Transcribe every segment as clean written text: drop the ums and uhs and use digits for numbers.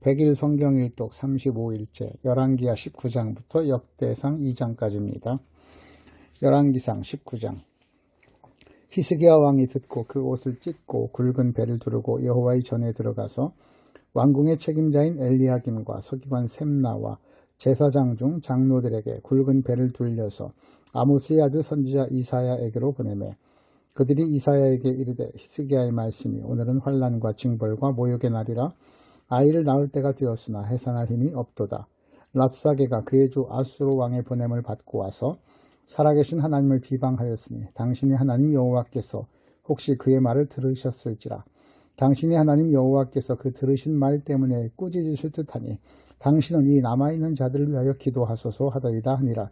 100일 성경일독 35일째 열왕기하 19장부터 역대상 2장까지입니다. 열왕기상 19장. 히스기야 왕이 듣고 그 옷을 찢고 굵은 배를 두르고 여호와의 전에 들어가서 왕궁의 책임자인 엘리야김과 서기관 셈나와 제사장 중 장로들에게 굵은 배를 둘려서 아모스의 아들 선지자 이사야에게로 보내매 그들이 이사야에게 이르되 히스기야의 말씀이 오늘은 환난과 징벌과 모욕의 날이라 아이를 낳을 때가 되었으나 해산할 힘이 없도다. 랍사게가 그의 주 아수르 왕의 보냄을 받고 와서 살아계신 하나님을 비방하였으니 당신의 하나님 여호와께서 혹시 그의 말을 들으셨을지라. 당신의 하나님 여호와께서 그 들으신 말 때문에 꾸짖으실 듯하니 당신은 이 남아있는 자들을 위하여 기도하소서 하더이다 하니라.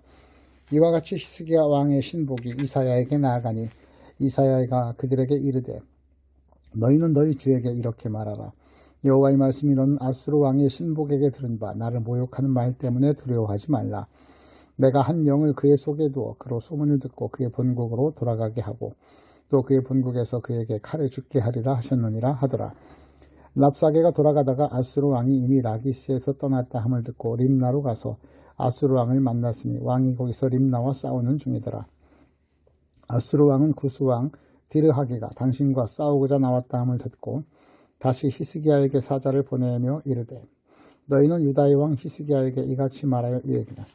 이와 같이 히스기야 왕의 신복이 이사야에게 나아가니 이사야가 그들에게 이르되 너희는 너희 주에게 이렇게 말하라. 여호와의 말씀이 너는 아수르 왕의 신복에게 들은 바 나를 모욕하는 말 때문에 두려워하지 말라. 내가 한 영을 그의 속에 두어 그로 소문을 듣고 그의 본국으로 돌아가게 하고 또 그의 본국에서 그에게 칼을 죽게 하리라 하셨느니라 하더라. 랍사게가 돌아가다가 아수르 왕이 이미 라기스에서 떠났다 함을 듣고 림나로 가서 아수르 왕을 만났으니 왕이 거기서 림나와 싸우는 중이더라. 아수르 왕은 구스 왕 디르하기가 당신과 싸우고자 나왔다 함을 듣고 다시 히스기야에게 사자를 보내며 이르되 너희는 유다의 왕 히스기야에게 이같이 말하여 이르기라.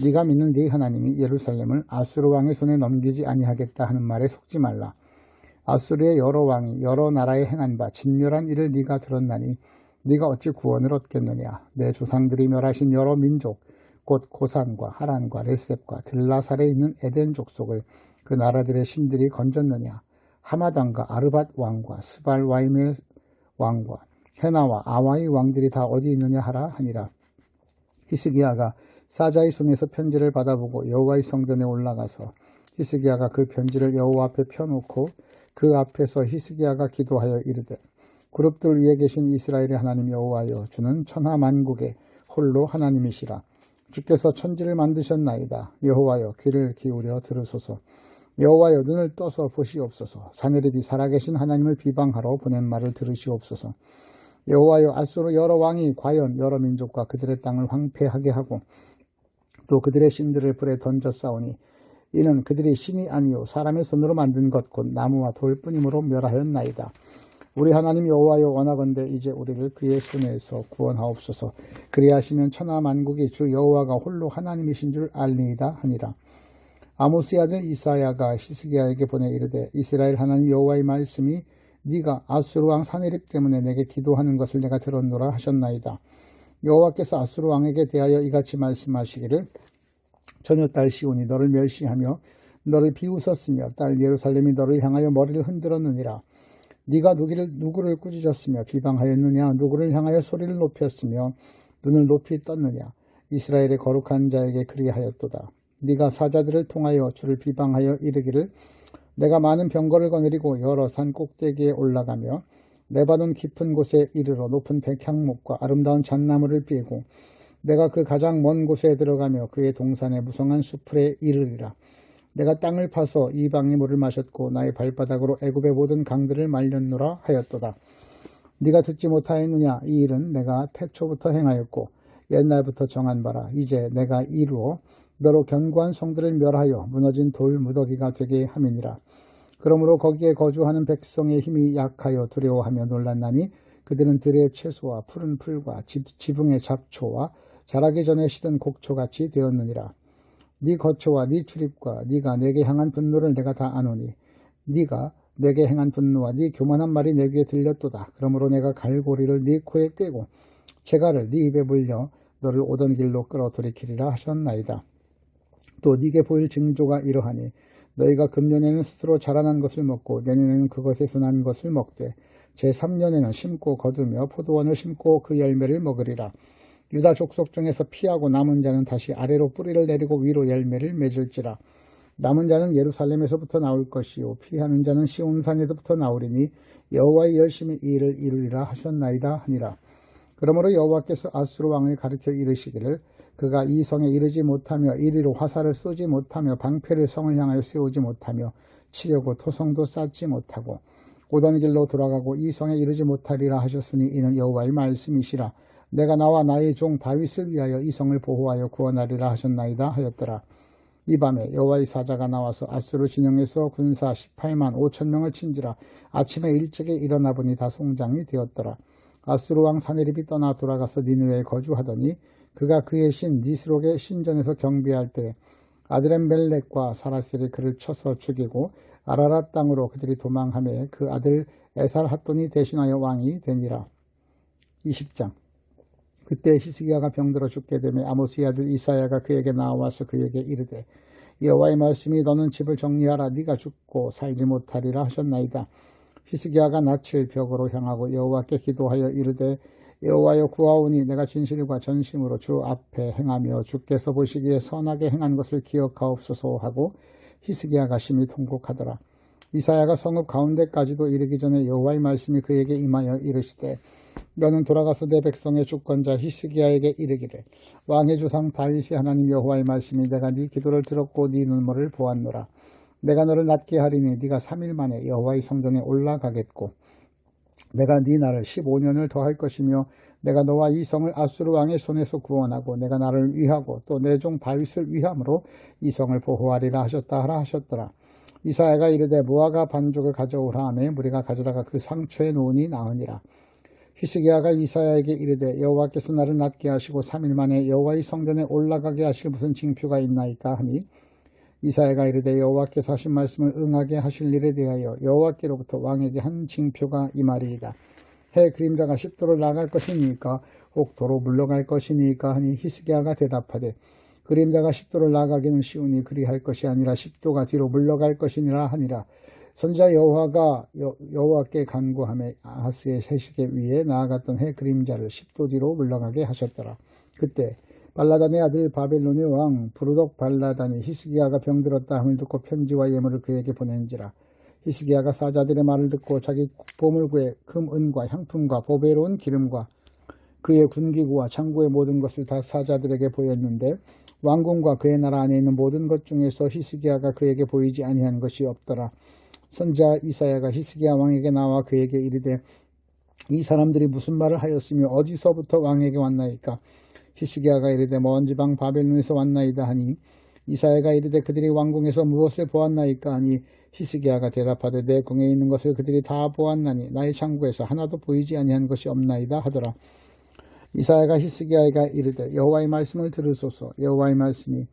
네가 믿는 네 하나님이 예루살렘을 아수르 왕의 손에 넘기지 아니하겠다 하는 말에 속지 말라. 아수르의 여러 왕이 여러 나라에 행한 바 진멸한 일을 네가 들었나니 네가 어찌 구원을 얻겠느냐. 내 조상들이 멸하신 여러 민족 곧 고산과 하란과 레셉과 들라살에 있는 에덴 족속을 그 나라들의 신들이 건졌느냐. 하마단과 아르밧 왕과 스발와임의 왕과 헤나와 아와의 왕들이 다 어디 있느냐 하라 하니라. 히스기야가 사자의 손에서 편지를 받아보고 여호와의 성전에 올라가서 히스기야가 그 편지를 여호와 앞에 펴놓고 그 앞에서 히스기야가 기도하여 이르되 그룹들 위에 계신 이스라엘의 하나님 여호와여 주는 천하 만국의 홀로 하나님이시라. 주께서 천지를 만드셨나이다. 여호와여 귀를 기울여 들으소서. 여호와여 눈을 떠서 보시옵소서. 사내립이 살아계신 하나님을 비방하러 보낸 말을 들으시옵소서. 여호와여 아수르 여러 왕이 과연 여러 민족과 그들의 땅을 황폐하게 하고 또 그들의 신들을 불에 던져 싸우니 이는 그들이 신이 아니요 사람의 손으로 만든 것 곧 나무와 돌뿐이므로 멸하였나이다. 우리 하나님 여호와여 원하건대 이제 우리를 그의 손에서 구원하옵소서. 그리하시면 천하 만국이 주 여호와가 홀로 하나님이신 줄 알리이다 하니라. 아모스의 아들 이사야가 히스기야에게 보내 이르되 이스라엘 하나님 여호와의 말씀이 네가 아수르 왕 사네립 때문에 내게 기도하는 것을 내가 들었노라 하셨나이다. 여호와께서 아수르 왕에게 대하여 이같이 말씀하시기를 처녀 딸 시온이 너를 멸시하며 너를 비웃었으며 딸 예루살렘이 너를 향하여 머리를 흔들었느니라. 네가 누구를 꾸짖었으며 비방하였느냐. 누구를 향하여 소리를 높였으며 눈을 높이 떴느냐. 이스라엘의 거룩한 자에게 그리하였도다. 네가 사자들을 통하여 주를 비방하여 이르기를 내가 많은 병거를 거느리고 여러 산 꼭대기에 올라가며 레바논 깊은 곳에 이르러 높은 백향목과 아름다운 잣나무를 피고 내가 그 가장 먼 곳에 들어가며 그의 동산의 무성한 수풀에 이르리라. 내가 땅을 파서 이방의 물을 마셨고 나의 발바닥으로 애굽의 모든 강들을 말렸노라 하였도다. 네가 듣지 못하였느냐. 이 일은 내가 태초부터 행하였고 옛날부터 정한 바라. 이제 내가 이루어 너로 견고한 성들을 멸하여 무너진 돌 무더기가 되게 함이니라. 그러므로 거기에 거주하는 백성의 힘이 약하여 두려워하며 놀랐나니 그들은 들의 채소와 푸른 풀과 지붕의 잡초와 자라기 전에 시든 곡초같이 되었느니라. 네 거처와 네 출입과 네가 내게 향한 분노를 내가 다 아노니 네가 내게 행한 분노와 네 교만한 말이 내 귀에 들렸도다. 그러므로 내가 갈고리를 네 코에 꿰고 재갈을 네 입에 물려 너를 오던 길로 끌어 돌이키리라 하셨나이다. 또 네게 보일 징조가 이러하니 너희가 금년에는 스스로 자라난 것을 먹고 내년에는 그것에서 난 것을 먹되 제3년에는 심고 거두며 포도원을 심고 그 열매를 먹으리라. 유다 족속 중에서 피하고 남은 자는 다시 아래로 뿌리를 내리고 위로 열매를 맺을지라. 남은 자는 예루살렘에서부터 나올 것이요 피하는 자는 시온산에서부터 나오리니 여호와의 열심히 이 일을 이루리라 하셨나이다 하니라. 그러므로 여호와께서 아수르 왕을 가르쳐 이르시기를 그가 이 성에 이르지 못하며 이리로 화살을 쏘지 못하며 방패를 성을 향하여 세우지 못하며 치려고 토성도 쌓지 못하고 오던 길로 돌아가고 이 성에 이르지 못하리라 하셨으니 이는 여호와의 말씀이시라. 내가 나와 나의 종 다윗을 위하여 이 성을 보호하여 구원하리라 하셨나이다 하였더라. 이 밤에 여호와의 사자가 나와서 아수르 진영에서 군사 18만 5천 명을 친지라. 아침에 일찍이 일어나 보니 다 송장이 되었더라. 아수르 왕 사네립이 떠나 돌아가서 니느웨에 거주하더니 그가 그의 신 니스록의 신전에서 경배할 때 아드렛멜렉과 사라셀이 그를 쳐서 죽이고 아라랏 땅으로 그들이 도망하며 그 아들 에살핫돈이 대신하여 왕이 되니라. 20장. 그때 히스기야가 병들어 죽게 되며 아모스의 아들 이사야가 그에게 나와서 그에게 이르되 여호와의 말씀이 너는 집을 정리하라. 네가 죽고 살지 못하리라 하셨나이다. 히스기야가 낯을 벽으로 향하고 여호와께 기도하여 이르되 여호와여 구하오니 내가 진실과 전심으로 주 앞에 행하며 주께서 보시기에 선하게 행한 것을 기억하옵소서 하고 히스기야가 심히 통곡하더라. 이사야가 성읍 가운데까지도 이르기 전에 여호와의 말씀이 그에게 임하여 이르시되 너는 돌아가서 내 백성의 주권자 히스기야에게 이르기를 왕의 조상 다윗이 하나님 여호와의 말씀이 내가 네 기도를 들었고 네 눈물을 보았노라. 내가 너를 낫게 하리니 네가 3일 만에 여호와의 성전에 올라가겠고 내가 네 날을 15년을 더할 것이며 내가 너와 이 성을 아수르 왕의 손에서 구원하고 내가 나를 위하고 또 내 종 다윗을 위함으로 이 성을 보호하리라 하셨다 하라 하셨더라. 이사야가 이르되 무화과 반죽을 가져오라 하매 무리가 가져다가 그 상초에 놓으니 나으니라. 히스기야가 이사야에게 이르되 여호와께서 나를 낫게 하시고 3일 만에 여호와의 성전에 올라가게 하실 무슨 징표가 있나이까 하니 이사야가 이르되 여호와께서 하신 말씀을 응하게 하실 일에 대하여 여호와께로부터 왕에게 한 징표가 이 말이이다. 해 그림자가 10도로 나갈 것이니까 혹 도로 물러갈 것이니까 하니 히스기야가 대답하되 그림자가 10도를 나가기는 쉬우니 그리할 것이 아니라 10도가 뒤로 물러갈 것이니라 하니라. 선지자 여호와가 여호와께 간구하며 아하스의 세시계 위에 나아갔던 해 그림자를 10도 뒤로 물러가게 하셨더라. 그때 발라단의 아들 바벨론의 왕 부르독 발라단이 히스기야가 병들었다 함을 듣고 편지와 예물을 그에게 보낸지라. 히스기야가 사자들의 말을 듣고 자기 보물 구에 금, 은과 향품과 보배로운 기름과 그의 군기구와 창고의 모든 것을 다 사자들에게 보였는데 왕궁과 그의 나라 안에 있는 모든 것 중에서 히스기야가 그에게 보이지 아니한 것이 없더라. 선지자 이사야가 히스기야 왕에게 나와 그에게 이르되 이 사람들이 무슨 말을 하였으며 어디서부터 왕에게 왔나이까. 히스기야가 이르되 먼 지방 바벨론에서 왔나이다 하니 이사야가 이르되 그들이 왕궁에서 무엇을 보았나이까 하니 히스기야가 대답하되 내 궁에 있는 것을 그들이 다 보았나니 나의 창고에서 하나도 보이지 아니한 것이 없나이다 하더라. 이사야가 히스기야에게 이르되 여호와의 말씀을 들으소서. 여호와의 말씀이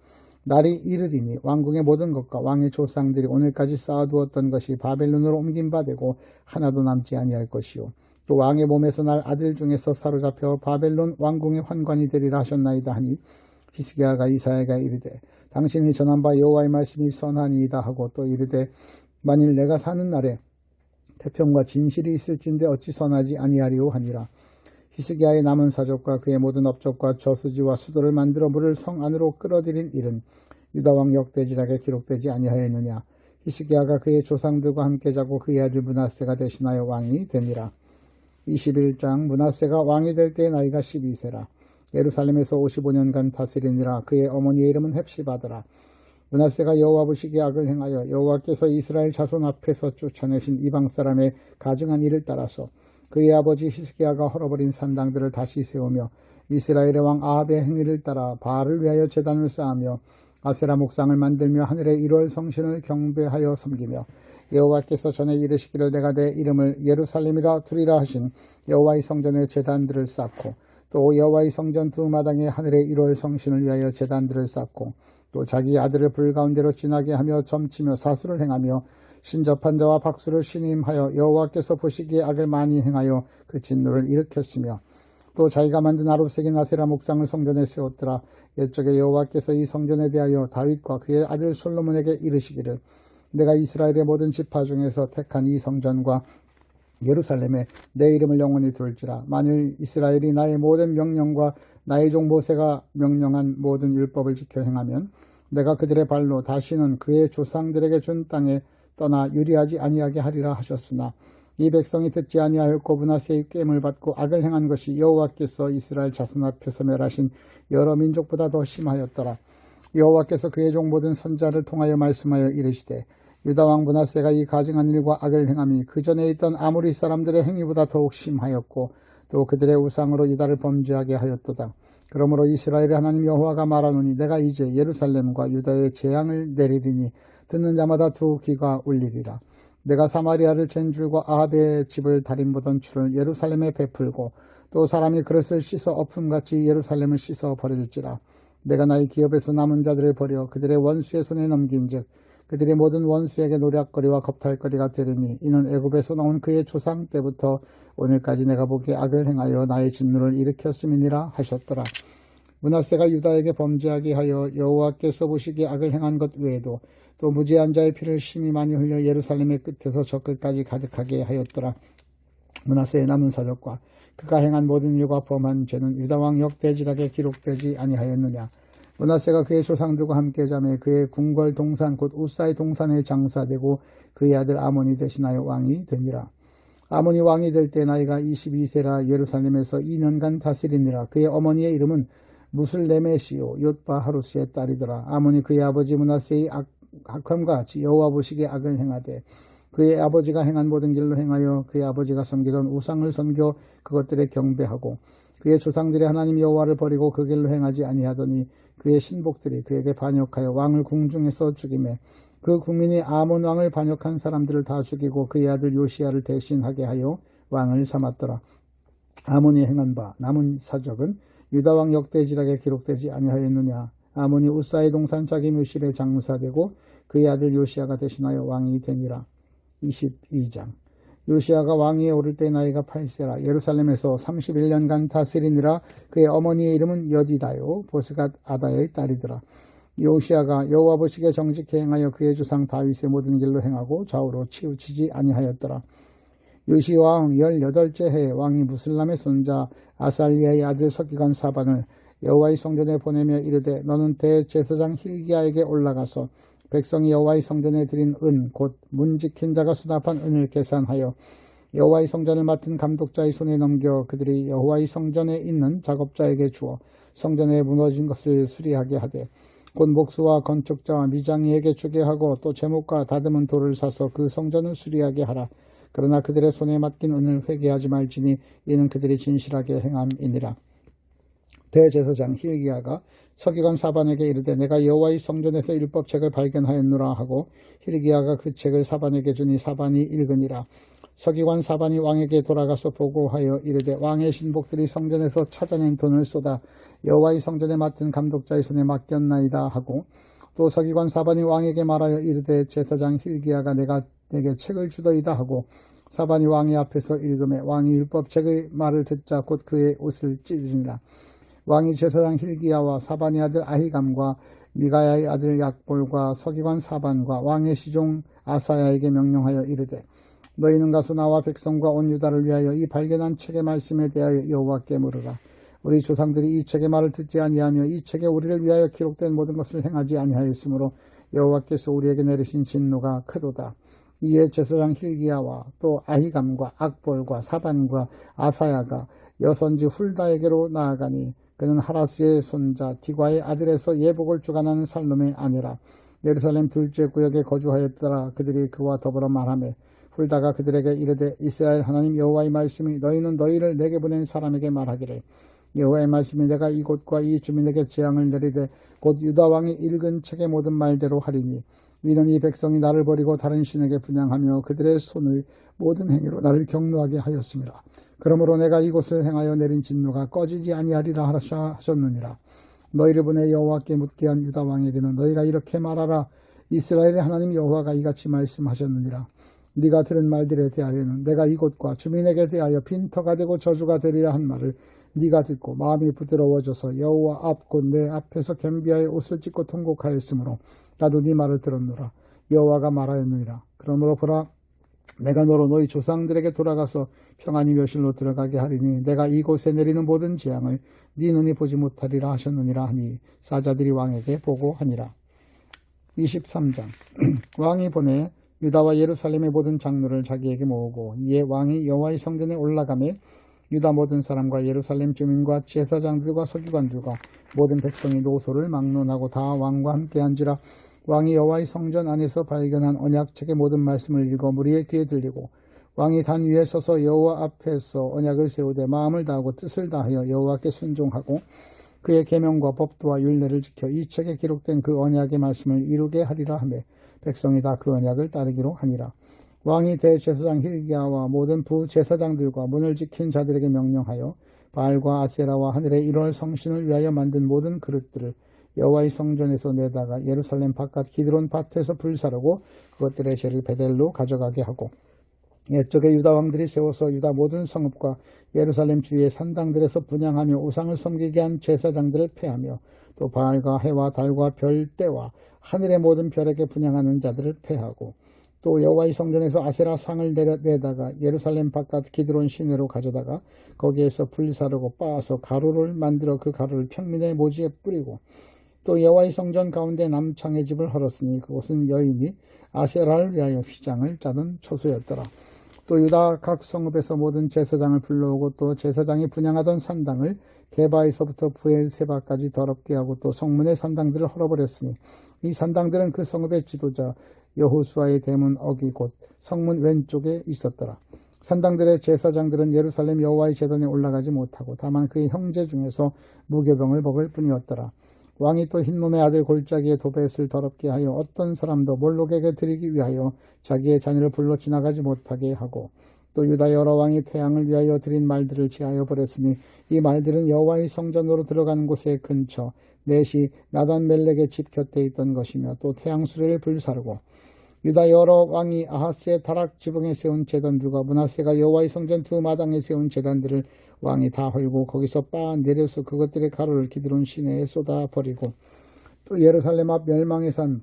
날이 이르리니 왕궁의 모든 것과 왕의 조상들이 오늘까지 쌓아두었던 것이 바벨론으로 옮긴 바 되고 하나도 남지 아니할 것이요 또 왕의 몸에서 날 아들 중에서 사로잡혀 바벨론 왕궁의 환관이 되리라 하셨나이다 하니 히스기야가 이사야에게 이르되 당신이 전한 바 여호와의 말씀이 선하니이다 하고 또 이르되 만일 내가 사는 날에 태평과 진실이 있을진데 어찌 선하지 아니하리오 하니라. 히스기야의 남은 사족과 그의 모든 업적과 저수지와 수도를 만들어 물을 성 안으로 끌어들인 일은 유다왕 역대지락에 기록되지 아니하였느냐. 히스기야가 그의 조상들과 함께 자고 그의 아들 므낫세가 대신하여 왕이 되니라. 21장. 므낫세가 왕이 될 때의 나이가 12세라. 예루살렘에서 55년간 다스리니라. 그의 어머니의 이름은 헵시바더라. 므낫세가 여호와 보시기에 악을 행하여 여호와께서 이스라엘 자손 앞에서 쫓아내신 이방 사람의 가증한 일을 따라서 그의 아버지 히스기야가 헐어버린 산당들을 다시 세우며 이스라엘의 왕 아합의 행위를 따라 바알을 위하여 제단을 쌓으며 아세라 목상을 만들며 하늘의 1월 성신을 경배하여 섬기며 여호와께서 전에 이르시기를 내가 내 이름을 예루살렘이라 두리라 하신 여호와의 성전에 제단들을 쌓고 또 여호와의 성전 두 마당에 하늘의 1월 성신을 위하여 제단들을 쌓고 또 자기 아들을 불 가운데로 지나게 하며 점치며 사수를 행하며 신접한 자와 박수를 신임하여 여호와께서 보시기에 악을 많이 행하여 그 진노를 일으켰으며 또 자기가 만든 아룹색인 아세라 목상을 성전에 세웠더라. 옛적에 여호와께서 이 성전에 대하여 다윗과 그의 아들 솔로몬에게 이르시기를 내가 이스라엘의 모든 지파 중에서 택한 이 성전과 예루살렘에 내 이름을 영원히 둘지라. 만일 이스라엘이 나의 모든 명령과 나의 종 모세가 명령한 모든 율법을 지켜 행하면 내가 그들의 발로 다시는 그의 조상들에게 준 땅에 떠나 유리하지 아니하게 하리라 하셨으나 이 백성이 듣지 아니하였고 므낫세의 깸을 받고 악을 행한 것이 여호와께서 이스라엘 자손 앞에서 멸하신 여러 민족보다 더 심하였더라. 여호와께서 그의 종 모든 선자를 통하여 말씀하여 이르시되 유다왕 므낫세가 이 가증한 일과 악을 행함이 그 전에 있던 아모리 사람들의 행위보다 더욱 심하였고 또 그들의 우상으로 유다를 범죄하게 하였도다. 그러므로 이스라엘의 하나님 여호와가 말하노니 내가 이제 예루살렘과 유다에 재앙을 내리리니 듣는 자마다 두 귀가 울리리라. 내가 사마리아를 잰 줄과 아합의 집을 다림보던 줄을 예루살렘에 베풀고 또 사람이 그릇을 씻어 엎음같이 예루살렘을 씻어 버릴지라. 내가 나의 기업에서 남은 자들을 버려 그들의 원수의 손에 넘긴즉 그들의 모든 원수에게 노략거리와 겁탈거리가 되리니 이는 애굽에서 나온 그의 조상 때부터 오늘까지 내가 보기에 악을 행하여 나의 진노를 일으켰음이니라 하셨더라. 므낫세가 유다에게 범죄하게 하여 여호와께서 보시기에 악을 행한 것 외에도 또 무지한 자의 피를 심히 많이 흘려 예루살렘의 끝에서 저 끝까지 가득하게 하였더라. 므낫세의 남은 사적과 그가 행한 모든 일과 범한 죄는 유다왕 역대지락에 기록되지 아니하였느냐. 므낫세가 그의 조상들과 함께 자매 그의 궁궐 동산 곧 우사의 동산에 장사되고 그의 아들 아몬이 대신하여 왕이 되니라. 아몬이 왕이 될 때 나이가 22세라 예루살렘에서 2년간 다스리니라. 그의 어머니의 이름은 무슬레메시오 옅바 하루스의 딸이더라. 아몬이 그의 아버지 므낫세의 악함과 같이 여호와 보시기에 악을 행하되 그의 아버지가 행한 모든 길로 행하여 그의 아버지가 섬기던 우상을 섬겨 그것들에 경배하고 그의 조상들의 하나님 여호와를 버리고 그 길로 행하지 아니하더니 그의 신복들이 그에게 반역하여 왕을 궁중에서 죽이매 그 국민이 아몬 왕을 반역한 사람들을 다 죽이고 그의 아들 요시야를 대신하게 하여 왕을 삼았더라. 아몬이 행한 바 남은 사적은 유다 왕 역대지락에 기록되지 아니하였느냐. 아몬이 우사의 동산 자기 묘실에 장사되고 그의 아들 요시야가 대신하여 왕이 되니라. 22장. 요시야가 왕위에 오를 때 나이가 8세라 예루살렘에서 31년간 다스리니라. 그의 어머니의 이름은 여디다요 보스갓 아다의 딸이더라. 요시야가 여호와 보시기에 정직히 행하여 그의 조상 다윗의 모든 길로 행하고 좌우로 치우치지 아니하였더라. 요시 왕 18째 해에 왕이 무슬람의 손자 아살리아의 아들 서기관 사반을 여호와의 성전에 보내며 이르되 너는 대제사장 힐기야에게 올라가서 백성이 여호와의 성전에 드린 은 곧 문 지킨 자가 수납한 은을 계산하여 여호와의 성전을 맡은 감독자의 손에 넘겨 그들이 여호와의 성전에 있는 작업자에게 주어 성전에 무너진 것을 수리하게 하되 곧 목수와 건축자와 미장이에게 주게 하고 또 제목과 다듬은 돌을 사서 그 성전을 수리하게 하라. 그러나 그들의 손에 맡긴 은을 회개하지 말지니 이는 그들이 진실하게 행함이니라. 대제사장 힐기야가 서기관 사반에게 이르되 내가 여호와의 성전에서 율법책을 발견하였노라 하고 힐기야가 그 책을 사반에게 주니 사반이 읽으니라. 서기관 사반이 왕에게 돌아가서 보고하여 이르되 왕의 신복들이 성전에서 찾아낸 돈을 쏟아 여호와의 성전에 맡은 감독자의 손에 맡겼나이다 하고 또 서기관 사반이 왕에게 말하여 이르되 제사장 힐기야가 내가 내게 책을 주더이다 하고 사반이 왕의 앞에서 읽음에 왕이 율법책의 말을 듣자 곧 그의 옷을 찢으니라. 왕이 제사장 힐기야와 사반의 아들 아히감과 미가야의 아들 약볼과 서기관 사반과 왕의 시종 아사야에게 명령하여 이르되 너희는 가서 나와 백성과 온 유다를 위하여 이 발견한 책의 말씀에 대하여 여호와께 물으라. 우리 조상들이 이 책의 말을 듣지 아니하며 이 책에 우리를 위하여 기록된 모든 것을 행하지 아니하였으므로 여호와께서 우리에게 내리신 진노가 크도다. 이에 제사장 힐기야와 또 아히감과 악볼과 사반과 아사야가 여선지 훌다에게로 나아가니 그는 하라스의 손자 디과의 아들에서 예복을 주관하는 살롬의 아내라. 예루살렘 둘째 구역에 거주하였더라. 그들이 그와 더불어 말하며 훌다가 그들에게 이르되 이스라엘 하나님 여호와의 말씀이 너희는 너희를 내게 보낸 사람에게 말하기를 여호와의 말씀이 내가 이곳과 이 주민에게 재앙을 내리되 곧 유다 왕이 읽은 책의 모든 말대로 하리니 이는 이 백성이 나를 버리고 다른 신에게 분향하며 그들의 손을 모든 행위로 나를 경노하게 하였습니다. 그러므로 내가 이곳을 행하여 내린 진노가 꺼지지 아니하리라 하셨느니라. 너희를 보내 여호와께 묻게 한 유다 왕에게는 너희가 이렇게 말하라. 이스라엘의 하나님 여호와가 이같이 말씀하셨느니라. 네가 들은 말들에 대하여는 내가 이곳과 주민에게 대하여 빈터가 되고 저주가 되리라 한 말을 네가 듣고 마음이 부드러워져서 여호와 앞 곧 내 앞에서 겸비하여 옷을 찢고 통곡하였으므로 나도 네 말을 들었노라. 여호와가 말하였느니라. 그러므로 보라 내가 너로 너희 조상들에게 돌아가서 평안히 묘실로 들어가게 하리니 내가 이곳에 내리는 모든 재앙을 네 눈이 보지 못하리라 하셨느니라 하니 사자들이 왕에게 보고하니라. 23장 왕이 보내 유다와 예루살렘의 모든 장로를 자기에게 모으고 이에 왕이 여호와의 성전에 올라가매 유다 모든 사람과 예루살렘 주민과 제사장들과 서기관들과 모든 백성이 노소를 막론하고 다 왕과 함께한지라. 왕이 여호와의 성전 안에서 발견한 언약책의 모든 말씀을 읽어 무리의 귀에 들리고 왕이 단 위에 서서 여호와 앞에서 언약을 세우되 마음을 다하고 뜻을 다하여 여호와께 순종하고 그의 계명과 법도와 율례를 지켜 이 책에 기록된 그 언약의 말씀을 이루게 하리라 하며 백성이 다 그 언약을 따르기로 하니라. 왕이 대제사장 hil기야와 모든 부제사장들과 문을 지킨 자들에게 명령하여 바알과 아세라와 하늘의 1월 성신을 위하여 만든 모든 그릇들을 여호와의 성전에서 내다가 예루살렘 바깥 기드론 밭에서 불사르고 그것들의 죄를 베델로 가져가게 하고 옛적에 유다 왕들이 세워서 유다 모든 성읍과 예루살렘 주위의 산당들에서 분향하며 우상을 섬기게 한 제사장들을 패하며 또 바알과 해와 달과 별대와 하늘의 모든 별에게 분향하는 자들을 패하고 또 여호와의 성전에서 아세라 상을 내다가 예루살렘 바깥 기드론 시내로 가져다가 거기에서 불사르고 빻아서 가루를 만들어 그 가루를 평민의 모지에 뿌리고 또 여호와의 성전 가운데 남창의 집을 헐었으니 그곳은 여인이 아세라를 위하여 휘장을 짜던 초소였더라. 또 유다 각 성읍에서 모든 제사장을 불러오고 또 제사장이 분향하던 산당을 게바에서부터 부엘세바까지 더럽게 하고 또 성문의 산당들을 헐어버렸으니 이 산당들은 그 성읍의 지도자 여호수아의 대문 어기 곧 성문 왼쪽에 있었더라. 산당들의 제사장들은 예루살렘 여호와의 제단에 올라가지 못하고 다만 그의 형제 중에서 무교병을 먹을 뿐이었더라. 왕이 또 흰놈의 아들 골짜기의 도벳을 더럽게 하여 어떤 사람도 몰록에게 드리기 위하여 자기의 자녀를 불러 지나가지 못하게 하고 또 유다 여러 왕이 태양을 위하여 드린 말들을 제하여 버렸으니 이 말들은 여호와의 성전으로 들어가는 곳의 근처 넷이 나단 멜렉의 집 곁에 있던 것이며 또 태양 수레를 불사르고 유다 여러 왕이 아하스의 다락 지붕에 세운 제단들과 므낫세가 여호와의 성전 두 마당에 세운 제단들을 왕이 다 헐고 거기서 빻아 내려서 그것들의 가루를 기드론 시내에 쏟아 버리고 또 예루살렘 앞 멸망의 산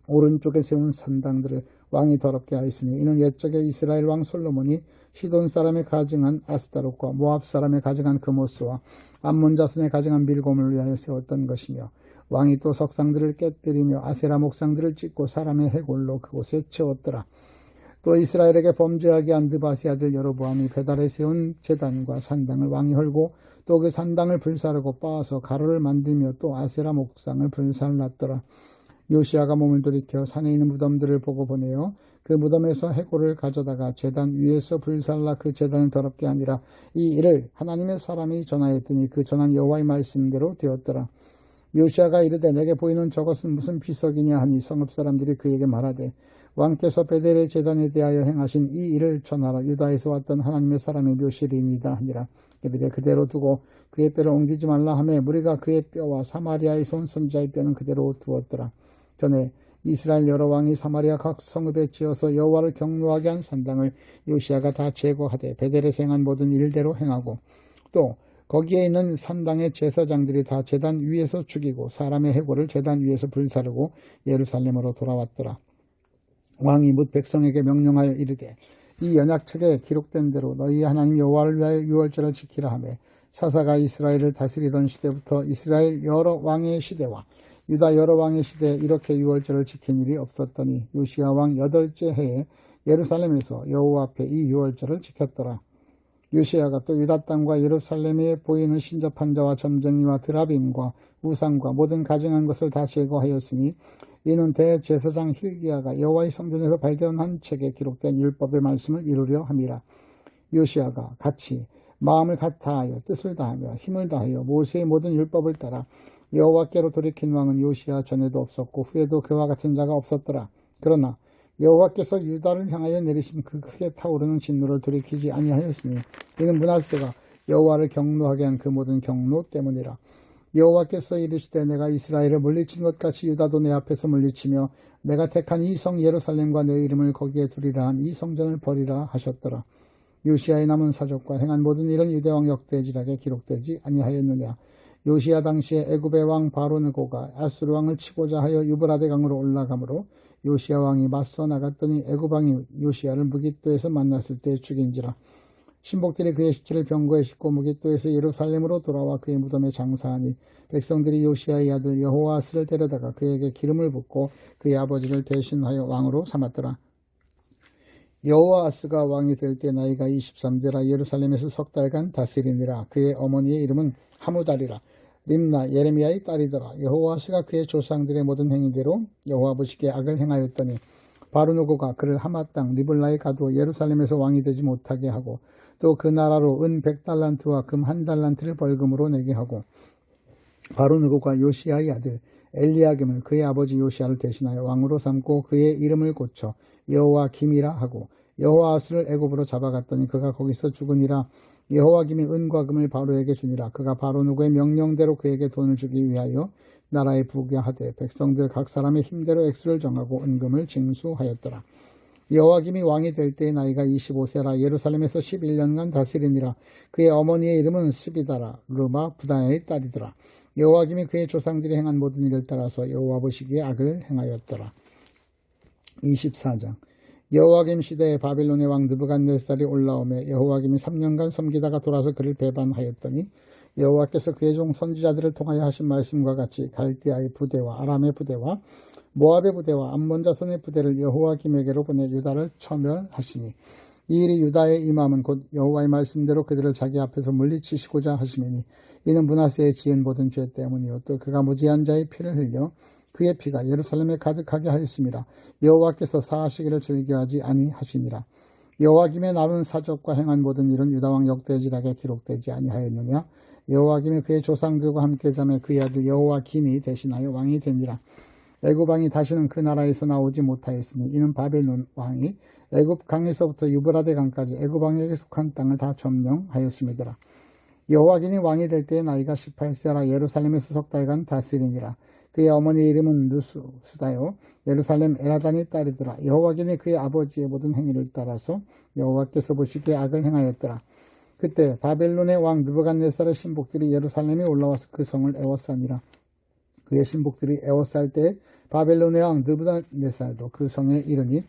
오른쪽에 세운 산당들을 왕이 더럽게 하였으니 이는 옛적에 이스라엘 왕 솔로몬이 시돈 사람의 가증한 아스타롯과 모압 사람의 가증한 그모스와 암몬 자손의 가증한 밀곰을 위하여 세웠던 것이며 왕이 또 석상들을 깨뜨리며 아세라 목상들을 찢고 사람의 해골로 그곳에 채웠더라. 또 이스라엘에게 범죄하게 한 느바세 아들 여로보암이 베달에 세운 제단과 산당을 왕이 헐고 또 그 산당을 불사르고 빻아서 가루를 만들며 또 아세라 목상을 불살랐더라. 요시야가 몸을 돌이켜 산에 있는 무덤들을 보고 보내어 그 무덤에서 해골을 가져다가 제단 위에서 불살라 그 제단을 더럽게 하니라. 이 일을 하나님의 사람이 전하였더니 그 전한 여호와의 말씀대로 되었더라. 요시야가 이르되 내게 보이는 저것은 무슨 비석이냐 하니 성읍 사람들이 그에게 말하되 왕께서 베델의 제단에 대하여 행하신 이 일을 전하라. 유다에서 왔던 하나님의 사람의 묘실이니이다 하니라. 그들이 그대로 두고 그의 뼈를 옮기지 말라 하매 무리가 그의 뼈와 사마리아에서 온 선지자의 뼈는 그대로 두었더라. 전에 이스라엘 여러 왕이 사마리아 각 성읍에 지어서 여호와를 경노하게 한 산당을 요시야가 다 제거하되 베델에서 행한 모든 일대로 행하고 또 거기에 있는 산당의 제사장들이 다 제단 위에서 죽이고 사람의 해골을 제단 위에서 불사르고 예루살렘으로 돌아왔더라. 왕이 뭇 백성에게 명령하여 이르되 이 연약책에 기록된 대로 너희 하나님 여호와를 위하여 유월절을 지키라 하며 사사가 이스라엘을 다스리던 시대부터 이스라엘 여러 왕의 시대와 유다 여러 왕의 시대에 이렇게 유월절을 지킨 일이 없었더니 요시야 왕 8째 해에 예루살렘에서 여호와 앞에 이 유월절을 지켰더라. 요시야가 또 유다 땅과 예루살렘에 보이는 신접한 자와 점쟁이와 드라빔과 우상과 모든 가증한 것을 다 제거하였으니 이는 대제사장 hil기야가 여호와의 성전에서 발견한 책에 기록된 율법의 말씀을 이루려 함이라. 요시야가 같이 마음을 다하여 뜻을 다하며 힘을 다하여 모세의 모든 율법을 따라 여호와께로 돌이킨 왕은 요시야 전에도 없었고 후에도 그와 같은 자가 없었더라. 그러나 여호와께서 유다를 향하여 내리신 그 크게 타오르는 진노를 돌이키지 아니하였으니 이는 므낫세가 여호와를 경노하게 한 그 모든 경노 때문이라. 여호와께서 이르시되 내가 이스라엘을 물리친 것 같이 유다도 내 앞에서 물리치며 내가 택한 이 성 예루살렘과 내 이름을 거기에 두리라 한 이 성전을 버리라 하셨더라. 요시야의 남은 사적과 행한 모든 일은 유대왕 역대지락에 기록되지 아니하였느냐. 요시야 당시에 애굽의 왕 바로느고가 아수르 왕을 치고자 하여 유브라데 강으로 올라가므로 요시야 왕이 맞서 나갔더니 애굽 왕이 요시야를 무깃도에서 만났을 때 죽인지라. 신복들이 그의 시체를 병거에 싣고 무깃도에서 예루살렘으로 돌아와 그의 무덤에 장사하니 백성들이 요시야의 아들 여호아스를 데려다가 그에게 기름을 붓고 그의 아버지를 대신하여 왕으로 삼았더라. 여호아스가 왕이 될 때 나이가 23세라 예루살렘에서 석 달간 다스리니라. 그의 어머니의 이름은 하무달이라. 림나 예레미야의 딸이더라. 여호아스가 그의 조상들의 모든 행위대로 여호와 보시기에 악을 행하였더니 바로누고가 그를 하마 땅 리블라에 가두어 예루살렘에서 왕이 되지 못하게 하고 또 그 나라로 은 100달란트와 금 1달란트를 벌금으로 내게 하고 바로누고가 요시야의 아들 엘리야김을 그의 아버지 요시야를 대신하여 왕으로 삼고 그의 이름을 고쳐 여호와김이라 하고 여호아스를 애굽으로 잡아갔더니 그가 거기서 죽으니라. 여호와김이 은과 금을 바로에게 주니라. 그가 바로누고의 명령대로 그에게 돈을 주기 위하여 나라에 부귀하되 백성들 각 사람의 힘대로 액수를 정하고 은금을 징수하였더라. 여호와김이 왕이 될 때의 나이가 25세라. 예루살렘에서 11년간 다스리니라. 그의 어머니의 이름은 스비다라 르마 부다의 딸이더라. 여호와김이 그의 조상들이 행한 모든 일을 따라서 여호와 보시기에 악을 행하였더라. 24장 여호와김 시대에 바벨론의 왕 느부갓네살이 올라오매 여호와김이 3년간 섬기다가 돌아서 그를 배반하였더니 여호와께서 그의 종 선지자들을 통하여 하신 말씀과 같이 갈대아의 부대와 아람의 부대와 모압의 부대와 암몬 자손의 부대를 여호와김에게로 보내 유다를 처멸하시니 이 일이 유다의 임함은 곧 여호와의 말씀대로 그들을 자기 앞에서 물리치시고자 하심이니 이는 므낫세의 지은 모든 죄 때문이요 또 그가 무지한 자의 피를 흘려 그의 피가 예루살렘에 가득하게 하였습니다. 여호와께서 사하시기를 즐겨하지 아니하시니라. 여호와김의 남은 사적과 행한 모든 일은 유다왕 역대지락에 기록되지 아니하였느냐. 여호와김이 그의 조상들과 함께 자매 그의 아들 여호와김이 대신하여 왕이 되니라. 애굽 왕이 다시는 그 나라에서 나오지 못하였으니 이는 바벨론 왕이 애굽 강에서부터 유브라데 강까지 애굽 왕에게 속한 땅을 다 점령하였음이더라. 여호와김이 왕이 될 때의 나이가 18세라. 예루살렘에서 석 달간 다스리니라. 그의 어머니의 이름은 누수다요 예루살렘 에라단의 딸이더라. 여호와김이 그의 아버지의 모든 행위를 따라서 여호와께서 보시기에 악을 행하였더라. 그때 바벨론의 왕 느부갓네살의 신복들이 예루살렘에 올라와서 그 성을 에워싸니라. 그의 신복들이 에워쌀 때 바벨론의 왕 느부갓네살도 그 성에 이르니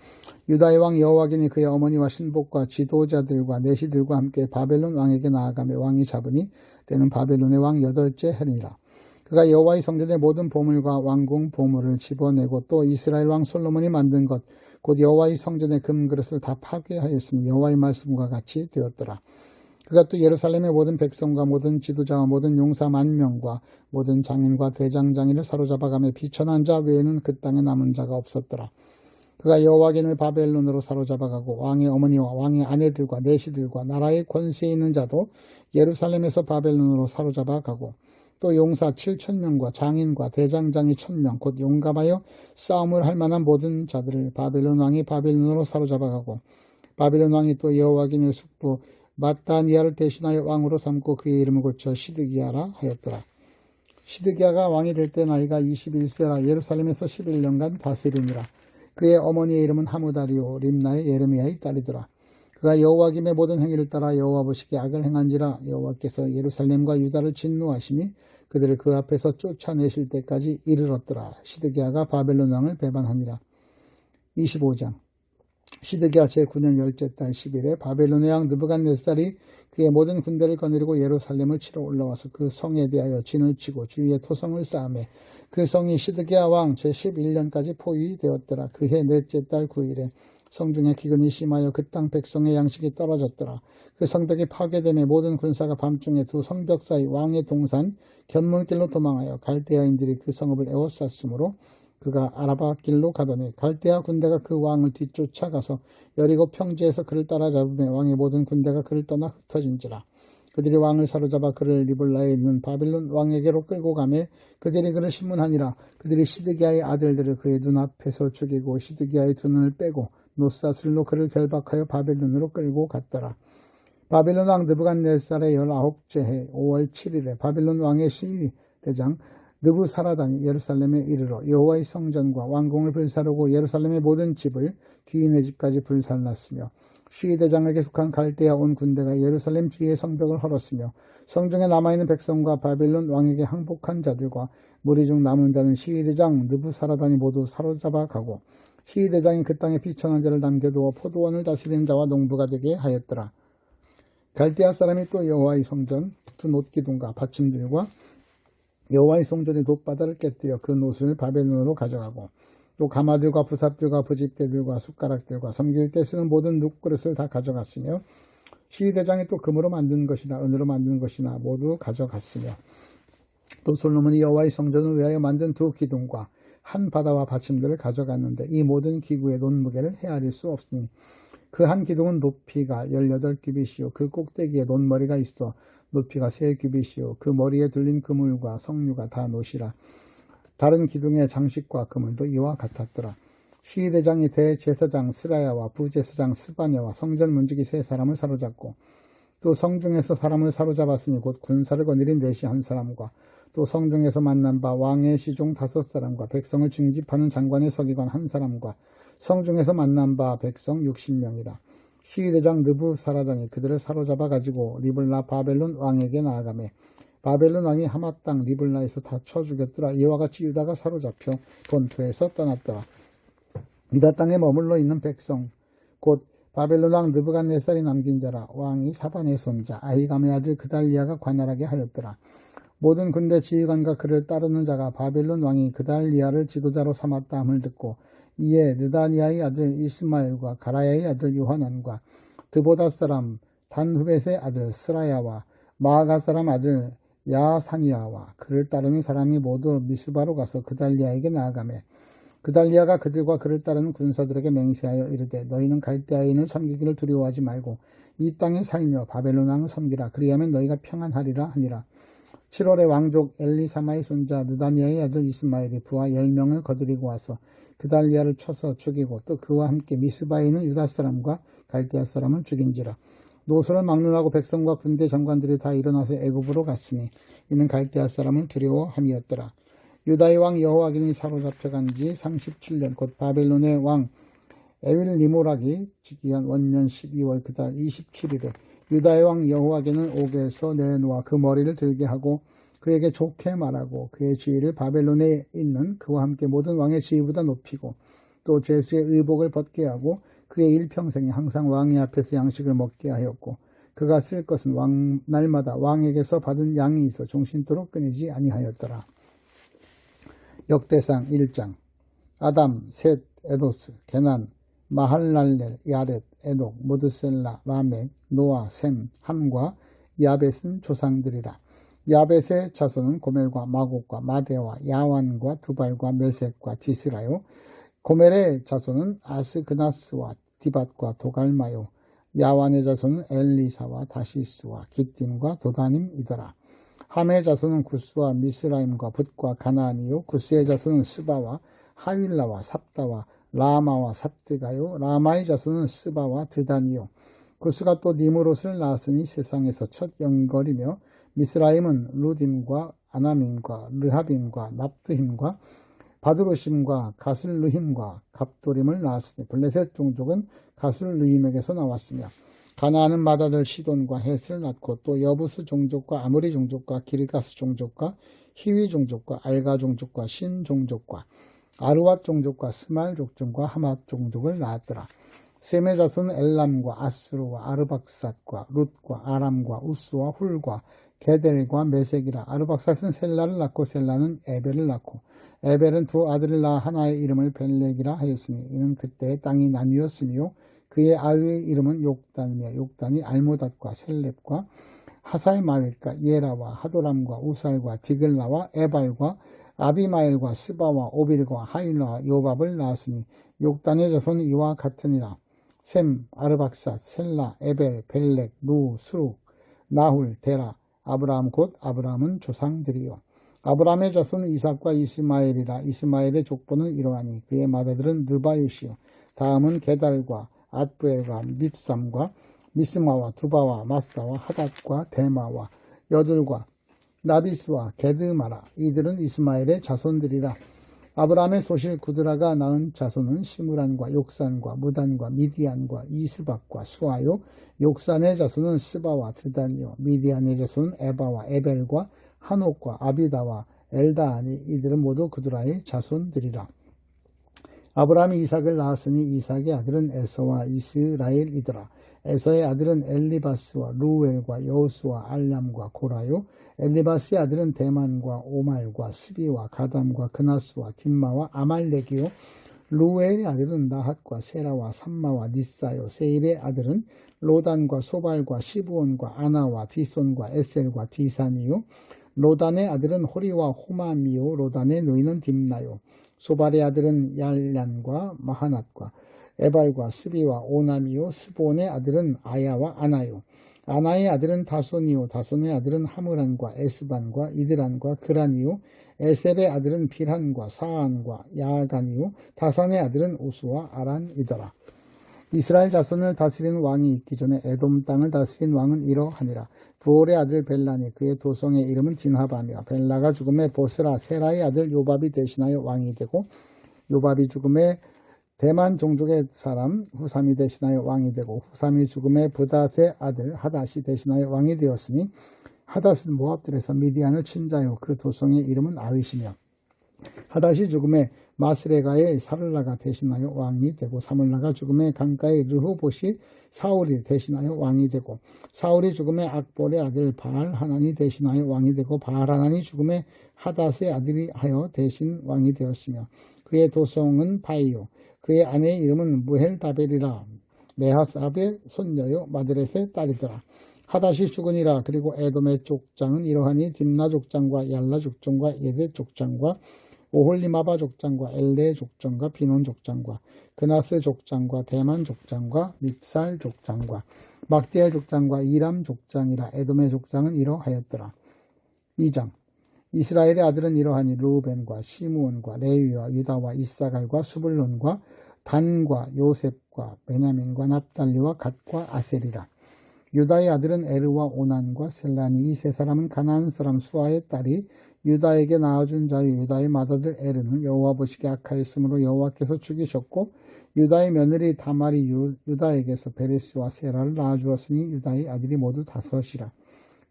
유다의 왕 여호와김이 그의 어머니와 신복과 지도자들과 내시들과 함께 바벨론 왕에게 나아가며 왕이 잡으니 때는 바벨론의 왕 8째 해니라. 그가 여호와의 성전의 모든 보물과 왕궁 보물을 집어내고 또 이스라엘 왕 솔로몬이 만든 것 곧 여호와의 성전의 금그릇을 다 파괴하였으니 여호와의 말씀과 같이 되었더라. 그가 또 예루살렘의 모든 백성과 모든 지도자와 모든 용사 10,000명과 모든 장인과 대장장이를 사로잡아가며 비천한 자 외에는 그 땅에 남은 자가 없었더라. 그가 여호와김을 바벨론으로 사로잡아가고 왕의 어머니와 왕의 아내들과 내시들과 나라의 권세에 있는 자도 예루살렘에서 바벨론으로 사로잡아가고 또 용사 7,000명과 장인과 대장장이 1,000명 곧 용감하여 싸움을 할 만한 모든 자들을 바벨론 왕이 바벨론으로 사로잡아가고 바벨론 왕이 또 여호와김의 숙부 마따니아를 대신하여 왕으로 삼고 그의 이름을 고쳐 시드기야라 하였더라. 시드기야가 왕이 될 때 나이가 21세라. 예루살렘에서 11년간 다스리니라. 그의 어머니의 이름은 하무다리오 림나의 예레미야의 딸이더라. 그가 여호와김의 모든 행위를 따라 여호와 보시기에 악을 행한지라. 여호와께서 예루살렘과 유다를 진노하시니 그들을 그 앞에서 쫓아내실 때까지 이르렀더라. 시드기야가 바벨론 왕을 배반하니라. 25장 시드기야 제9년 10째 달 10일에 바벨론의 왕 느부갓네살이 그의 모든 군대를 거느리고 예루살렘을 치러 올라와서 그 성에 대하여 진을 치고 주위에 토성을 쌓으매 그 성이 시드기야 왕 제11년까지 포위되었더라. 그해 넷째 달 9일에 성중에 기근이 심하여 그 땅 백성의 양식이 떨어졌더라. 그 성벽이 파괴되매 모든 군사가 밤중에 두 성벽 사이 왕의 동산 견문길로 도망하여 갈대아인들이 그 성읍을 에워쌌으므로 그가 아라바 길로 가더니 갈대아 군대가 그 왕을 뒤쫓아가서 여리고 평지에서 그를 따라잡으며 왕의 모든 군대가 그를 떠나 흩어진지라. 그들이 왕을 사로잡아 그를 리블라에 있는 바벨론 왕에게로 끌고 가매 그들이 그를 신문하니라. 그들이 시드기야의 아들들을 그의 눈앞에서 죽이고 시드기야의 두 눈을 빼고 노사슬로 그를 결박하여 바벨론으로 끌고 갔더라. 바벨론 왕 느부갓네살의 19째 해 5월 7일에 바벨론 왕의 시위대장 느부사라단이 예루살렘에 이르러 여호와의 성전과 왕궁을 불사르고 예루살렘의 모든 집을 귀인의 집까지 불살랐으며 시위대장에게 속한 갈대아 온 군대가 예루살렘 주위의 성벽을 헐었으며 성중에 남아있는 백성과 바벨론 왕에게 항복한 자들과 무리 중 남은 자는 시위대장 느부사라단이 모두 사로잡아 가고 시위대장이 그 땅에 비천한 자를 남겨두어 포도원을 다스리는 자와 농부가 되게 하였더라. 갈대아 사람이 또 여호와의 성전 두 놋기둥과 받침들과 여호와의 성전의 놋바다를 깨뜨려 그 놋을 바벨론으로 가져가고 또 가마들과 부삽들과 부집대들과 숟가락들과 섬길 때 쓰는 모든 눕그릇을 다 가져갔으며 시위대장이 또 금으로 만든 것이나 은으로 만든 것이나 모두 가져갔으며 또 솔로몬이 여호와의 성전을 위하여 만든 두 기둥과 한 바다와 받침들을 가져갔는데 이 모든 기구의 논무게를 헤아릴 수 없으니 그 한 기둥은 높이가 18규빗이요 그 꼭대기에 논머리가 있어 높이가 3규빗이요 그 머리에 둘린 그물과 석류가 다 노시라. 다른 기둥의 장식과 그물도 이와 같았더라. 시위대장이 대제사장 스라야와 부제사장 스바냐와 성전 문지기 3사람을 사로잡고 또 성중에서 사람을 사로잡았으니 곧 군사를 거느린 내시 한 사람과 또 성중에서 만난 바 왕의 시종 5사람과 백성을 징집하는 장관의 서기관 한 사람과 성중에서 만난 바 백성 60명이라. 시위대장 느부사라단이 그들을 사로잡아 가지고 리블라 바벨론 왕에게 나아가매 바벨론 왕이 하맛 땅 리블라에서 다 쳐 죽였더라. 이와 같이 유다가 사로잡혀 본토에서 떠났더라. 유다 땅에 머물러 있는 백성 곧 바벨론 왕 느부갓네살이 남긴 자라. 왕이 사반의 손자 아히감의 아들 그달리아가 관할하게 하였더라. 모든 군대 지휘관과 그를 따르는 자가 바벨론 왕이 그달리아를 지도자로 삼았다 함을 듣고 이에 느다니아의 아들 이스마엘과 가라야의 아들 요하난과 드보다 사람 단후벳의 아들 스라야와 마아가 사람 아들 야사니아와 그를 따르는 사람이 모두 미스바로 가서 그달리아에게 나아가매 그달리아가 그들과 그를 따르는 군사들에게 맹세하여 이르되 너희는 갈대아인을 섬기기를 두려워하지 말고 이 땅에 살며 바벨론 왕을 섬기라. 그리하면 너희가 평안하리라 하니라. 7월에 왕족 엘리사마의 손자 느다니아의 아들 이스마엘이 부하 10명을 거느리고 와서 그달리아를 쳐서 죽이고 또 그와 함께 미스바에 있는 유다 사람과 갈대아 사람을 죽인지라. 노소를 막론하고 백성과 군대 장관들이 다 일어나서 애굽으로 갔으니 이는 갈대아 사람을 두려워함이었더라. 유다의 왕 여호와긴이 사로잡혀간 지 37년 곧 바벨론의 왕 에윌리모락이 즉위한 원년 12월 그달 27일에 유다의 왕 여호와긴은 옥에서 내놓아 그 머리를 들게 하고 그에게 좋게 말하고 그의 지위를 바벨론에 있는 그와 함께 모든 왕의 지위보다 높이고 또 죄수의 의복을 벗게 하고 그의 일평생에 항상 왕의 앞에서 양식을 먹게 하였고 그가 쓸 것은 날마다 왕에게서 받은 양이 있어 종신토록 끊이지 아니하였더라. 역대상 1장 아담, 셋, 에도스, 게난, 마할랄렐, 야렛, 에녹, 모드셀라, 라멕, 노아, 셈, 함과 야벳은 조상들이라. 야벳의 자손은 고멜과 마곡과 마데와 야완과 두발과 메섹과 디스라요. 고멜의 자손은 아스그나스와 디밧과 도갈마요. 야완의 자손은 엘리사와 다시스와 깃딤과 도다님이더라. 함의 자손은 구스와 미스라임과 붓과 가나안이요. 구스의 자손은 스바와 하윌라와 삽다와 라마와 삽드가요. 라마의 자손은 스바와 드단이요. 구스가 또 니므롯을 낳았으니 세상에서 첫 영걸이며 미스라임은 루딤과 아나밈과 르하빔과 납드힘과 바드로심과 가슬르힘과 갑도림을 낳았으니 블레셋 종족은 가슬르힘에게서 나왔으며 가나안은 맏아들 시돈과 헷을 낳고 또 여부스 종족과 아모리 종족과 기르가스 종족과 히위 종족과 알가 종족과 신 종족과 아르왓 종족과 스말 족중과 하맛 종족을 낳았더라. 셈의 자손은 엘람과 아스루와 아르박삿과 룻과 아람과 우스와 훌과 게델과 메색이라. 아르박삿은 셀라를 낳고 셀라는 에벨을 낳고 에벨은 두 아들을 낳아 하나의 이름을 벨렉이라 하였으니 이는 그때 땅이 나뉘었으며 그의 아우의 이름은 욕단이며 욕단이 알모닷과 셀렙과 하살마일과 예라와 하도람과 우살과 디글라와 에발과 아비마엘과 스바와 오빌과 하일라와 요밥을 낳았으니 욕단의 자손은 이와 같으니라. 셈, 아르박삿, 셀라, 에벨, 벨렉, 누, 수룩, 나훌, 데라, 아브라함 곧 아브라함은 조상들이요. 아브라함의 자손은 이삭과 이스마엘이라. 이스마엘의 족보는 이러하니 그의 맏아들은 느바요시요. 다음은 게달과 앗부엘과 밉삼과 미스마와 두바와 마사와 하닷과 데마와 여들과 나비스와 게드마라. 이들은 이스마엘의 자손들이라. 아브라함의 소실 구드라가 낳은 자손은 시므란과 욕산과 무단과 미디안과 이스박과 수아요. 욕산의 자손은 스바와 드단이요. 미디안의 자손은 에바와 에벨과 한옥과 아비다와 엘다하니 이들은 모두 구드라의 자손들이라. 아브라함이 이삭을 낳았으니 이삭의 아들은 에서와 이스라엘이더라. 에서의 아들은 엘리바스와 루엘과 여우스와 알람과 고라요. 엘리바스의 아들은 대만과 오말과 스비와 가담과 그나스와 딘마와 아말렉이요. 루엘의 아들은 나핫과 세라와 삼마와 니사요. 세일의 아들은 로단과 소발과 시브온과 아나와 디손과 에셀과 디산이요. 로단의 아들은 호리와 호마미요 로단의 누이는 딥나요. 소발의 아들은 얄란과 마하낫과 에발과 스비와 오나미요. 스본의 아들은 아야와 아나요. 아나의 아들은 다손이요 다손의 아들은 하므란과 에스반과 이드란과 그란이요. 에셀의 아들은 빌한과 사안과 야간이요. 다산의 아들은 우수와 아란이더라. 이스라엘 자손을 다스리는 왕이 있기 전에 에돔 땅을 다스린 왕은 이러하니라. 부올의 아들 벨라니 그의 도성의 이름은 진하바며 벨라가 죽음에 보스라 세라의 아들 요밥이 대신하여 왕이 되고 요밥이 죽음에 대만 종족의 사람 후삼이 대신하여 왕이 되고 후삼이 죽음에 부닷의 아들 하닷이 대신하여 왕이 되었으니 하닷은 모압들에서 미디안을 친 자요 그 도성의 이름은 아윗이며 하닷이 죽음에 마스레가의 사를라가 대신하여 왕이 되고 사물라가 죽음에 강가의 르호봇이 사울이 대신하여 왕이 되고 사울이 죽음에 악볼의 아들 바알하난이 대신하여 왕이 되고 바알하난이 죽음에 하닷의 아들이 하여 대신 왕이 되었으며 그의 도성은 바이요 그의 아내의 이름은 무헬다벨이라 메하삽의 손녀요 마드렛의 딸이더라. 하닷이 죽으니라. 그리고 에돔의 족장은 이러하니 딥나 족장과 얄라 족장과 예데 족장과 오홀리마바 족장과 엘레 족장과 비논 족장과 그나스 족장과 대만 족장과 밉살 족장과 막디엘 족장과 이람 족장이라. 에돔의 족장은 이러하였더라. 2장 이스라엘의 아들은 이러하니 르우벤과 시므온과 레위와 유다와 이사갈과 수불론과 단과 요셉과 베냐민과 납달리와 갓과 아셀이라. 유다의 아들은 에르와 오난과 셀라니 이 세 사람은 가나안 사람 수아의 딸이 유다에게 낳아준 자유. 유다의 맏아들 에르는 여호와 보시기에 악하였으므로 여호와께서 죽이셨고 유다의 며느리 다말이 유다에게서 베레스와 세라를 낳아주었으니 유다의 아들이 모두 5이라.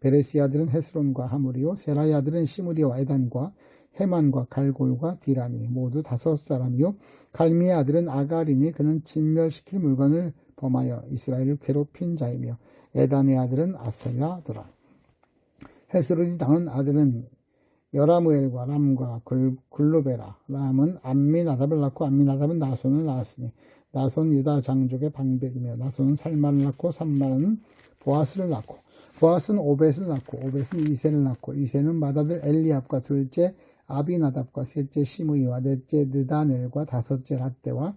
베레스의 아들은 헤스론과 하므리요 세라의 아들은 시므리와 에단과 헤만과 갈골과 디라니 모두 5사람이요 갈미의 아들은 아가리니 그는 진멸시킬 물건을 범하여 이스라엘을 괴롭힌 자이며 에단의 아들은 아셀라더라. 헤스론이 낳은 아들은 여라무엘과 람과 굴루베라. 람은 암미나답을 낳고 암미나답은 나손을 낳았으니 나손 유다 장족의 방백이며 나손은 살마를 낳고 살마는 보아스를 낳고 보아스는 오벳을 낳고 오벳은 이세를 낳고 이세는 맏아들 엘리압과 둘째 아비나답과 셋째 시므이와 넷째 느다넬과 다섯째 랏대와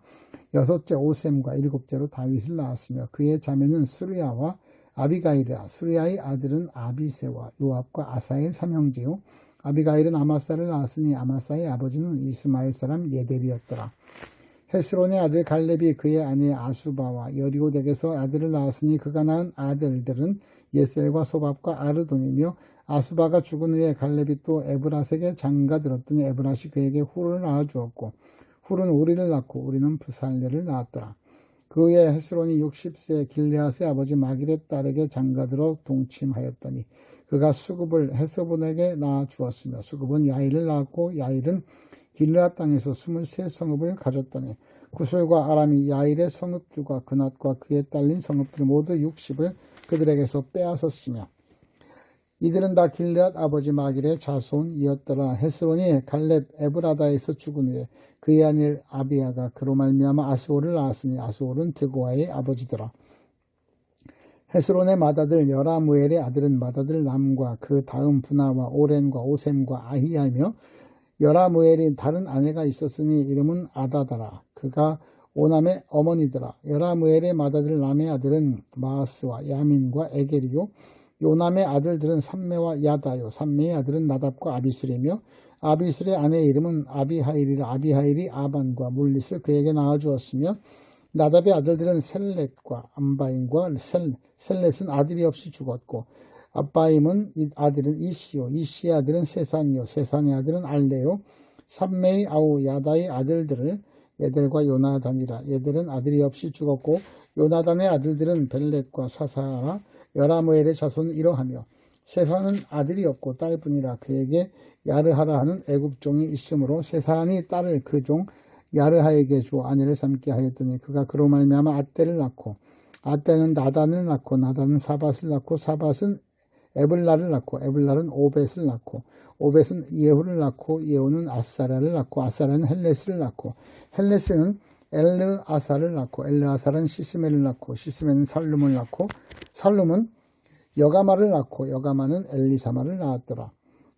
여섯째 오셈과 일곱째로 다윗을 낳았으며 그의 자매는 수르야와 아비가일이라. 수르야의 아들은 아비세와 요압과 아사의 삼형제요 아비가일은 아마사를 낳았으니 아마사의 아버지는 이스마엘 사람 예델이었더라. 헤스론의 아들 갈렙이 그의 아내 아수바와 여리고 댁에서 아들을 낳았으니 그가 낳은 아들들은 예셀과 소밥과 아르돈이며 아수바가 죽은 후에 갈렙이 또 에브라스에게 장가들었더니 에브라시 그에게 후를 낳아주었고 훌은 우리를 낳고 우리는 부살레를 낳았더라. 그 후에 헤스론이 60세 길르앗의 아버지 마길의 딸에게 장가들어 동침하였더니 그가 수굽을 헤스본에게 낳아주었으며 수굽은 야일을 낳았고 야일은 길르앗 땅에서 23성읍을 가졌더니 구술과 아람이 야일의 성읍들과 그낫과 그에 딸린 성읍들 모두 60을 그들에게서 빼앗았으며 이들은 다 길르앗 아버지 마길의 자손이었더라. 헤스론이 갈렙 에브라다에서 죽은 후에 그의 아들 아비야가 그로 말미암아 아스올을 낳았으니 아스올은 드고아의 아버지더라. 헤스론의 맏아들 여라무엘의 아들은 맏아들 람과 그 다음 분하와 오렌과 오셈과 아히야이며 여라무엘이 다른 아내가 있었으니 이름은 아다다라. 그가 오남의 어머니더라. 여라무엘의 맏아들 람의 아들은 마아스와 야민과 에겔이요 요남의 아들들은 삼메와 야다요 삼메의 아들은 나답과 아비술이며 아비술의 아내의 이름은 아비하일이라. 아비하일이 아반과 물릿을 그에게 낳아주었으며 나답의 아들들은 셀렛과 암바임과 셀렛은 아들이 없이 죽었고 아바임은 아들은 이시요 이시의 아들은 세산이요 세산의 아들은 알레요 삼메의 아우 야다의 아들들을 예델과 요나단이라. 예델은 아들이 없이 죽었고 요나단의 아들들은 벨렛과 사사라. 여라무엘의 자손은 이러하며 세산은 아들이 없고 딸뿐이라. 그에게 야르하라 하는 애굽종이 있으므로 세산이 딸을 그 종 야르하에게 주어 아내를 삼게 하였더니 그가 그로 말미암아 앗대를 낳고 앗대는 나단을 낳고 나단은 사밧을 낳고 사밧은 에블라를 낳고 에블라는 오벳을 낳고 오벳은 예후를 낳고 예후는 아사라를 낳고 아사라는 헬레스를 낳고 헬레스는 엘르아사를 낳고 엘르아사는 시스메를 낳고 시스메는 살룸을 낳고 살룸은 여가마를 낳고 여가마는 엘리사마를 낳았더라.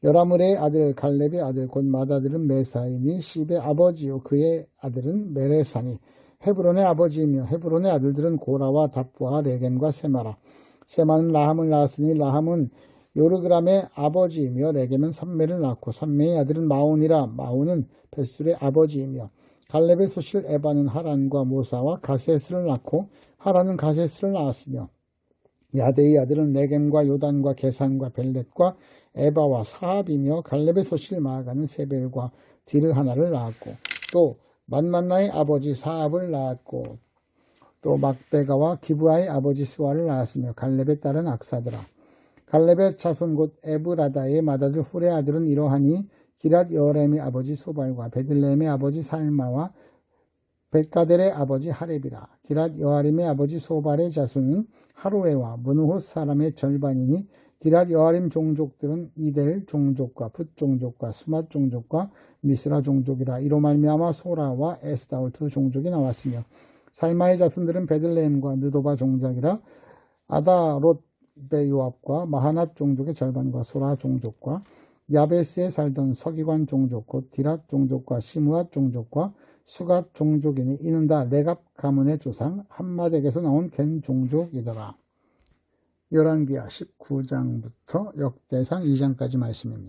여라물의 아들 갈렙의 아들 곧 맏아들은 메사이니 십의 아버지요 그의 아들은 메레사니 헤브론의 아버지이며 헤브론의 아들들은 고라와 답부와 레겜과 세마라. 세마는 라함을 낳았으니 라함은 요르그람의 아버지이며 레겜은 삼매를 낳고 삼매의 아들은 마온이라 마온은 벳술의 아버지이며 갈렙의 소실 에바는 하란과 모사와 가세스를 낳고 하란은 가세스를 낳았으며 야데의 아들은 레겜과 요단과 게산과 벨렛과 에바와 사합이며 갈렙의 소실 마아가는 세벨과 디르하나를 낳았고 또 만만나의 아버지 사합을 낳았고 또 막베가와 기브아의 아버지 스와를 낳았으며 갈렙의 딸은 악사드라. 갈렙의 자손 곧 에브라다의 맏아들 훌의 아들은 이러하니 기랏 여호람의 아버지 소발과 베들레헴의 아버지 살마와 벳가델의 아버지 하렙이라. 기랏 여아림의 아버지 소발의 자손은 하루에와 무누훗 사람의 절반이니 기랏 여아림 종족들은 이델 종족과 풋 종족과 수맛 종족과 미스라 종족이라. 이로 말미암아 소라와 에스다올 두 종족이 나왔으며 살마의 자손들은 베들레헴과 느도바 종족이라. 아다롯 베요압과 마하낫 종족의 절반과 소라 종족과 야베스에 살던 서기관 종족 곧 디랏 종족과 시므앗 종족과 수갑 종족이니 이는 다 레갑 가문의 조상 함마덱에서 나온 겐 종족이더라. 열왕기하 19장부터 역대상 2장까지 말씀입니다.